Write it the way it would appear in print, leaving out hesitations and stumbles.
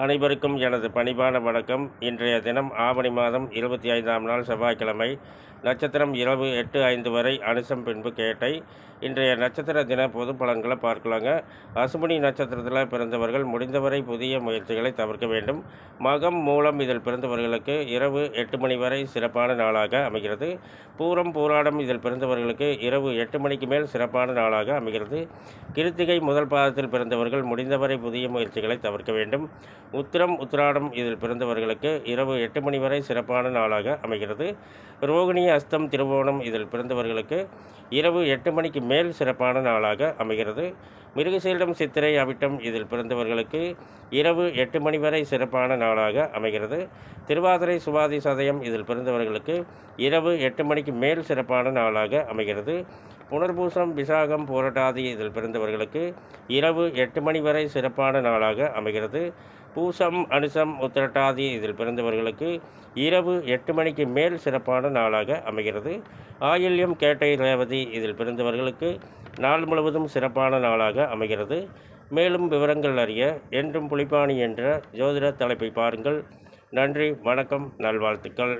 அனைவருக்கும் எனது பணிவான வணக்கம். இன்றைய தினம் ஆவணி மாதம் 25ஆம் நாள் செவ்வாய்க்கிழமை. நட்சத்திரம் இரவு 8:05 வரை, அனுசம் பின்பு கேட்டை. இன்றைய நட்சத்திர தின பொது பலன்களை பார்க்கலாங்க. அசுவினி நட்சத்திரத்தில் பிறந்தவர்கள் முடிந்தவரை புதிய முயற்சிகளை தவிர்க்க வேண்டும். மகம் மூலம் இதில் பிறந்தவர்களுக்கு இரவு 8 மணி வரை சிறப்பான நாளாக அமைகிறது. பூரம் பூராடம் இதில் பிறந்தவர்களுக்கு இரவு 8 மணிக்கு மேல் சிறப்பான நாளாக அமைகிறது. கிருத்திகை முதல் பாதத்தில் பிறந்தவர்கள் முடிந்தவரை புதிய முயற்சிகளை தவிர்க்க வேண்டும். உத்திரம் உத்திராடம் இதில் பிறந்தவர்களுக்கு இரவு 8 மணி வரை சிறப்பான நாளாக அமைகிறது. ரோகிணி அஸ்தம் திருவோணம் இதில் பிறந்தவர்களுக்கு இரவு 8 மணிக்கு மேல் சிறப்பான நாளாக அமைகிறது. மிருகசீரிடம் சித்திரை அவிட்டம் இதில் பிறந்தவர்களுக்கு இரவு 8 மணி வரை சிறப்பான நாளாக அமைகிறது. திருவாதிரை சுவாதி சதயம் இதில் பிறந்தவர்களுக்கு இரவு 8 மணிக்கு மேல் சிறப்பான நாளாக அமைகிறது. புனர்பூசம் விசாகம் போராட்டாதி இதில் பிறந்தவர்களுக்கு இரவு 8 மணி வரை சிறப்பான நாளாக அமைகிறது. பூசம் அனுசம் உத்திரட்டாதி இதில் பிறந்தவர்களுக்கு இரவு 8 மணிக்கு மேல் சிறப்பான நாளாக அமைகிறது. ஆயில்யம் கேட்டை ரேவதி இதில் பிறந்தவர்களுக்கு நாள் முழுவதும் சிறப்பான நாளாக அமைகிறது. மேலும் விவரங்கள் அறிய என்றும் புலிப்பாணி என்ற ஜோதிட தலைப்பை பாருங்கள். நன்றி, வணக்கம், நல்வாழ்த்துக்கள்.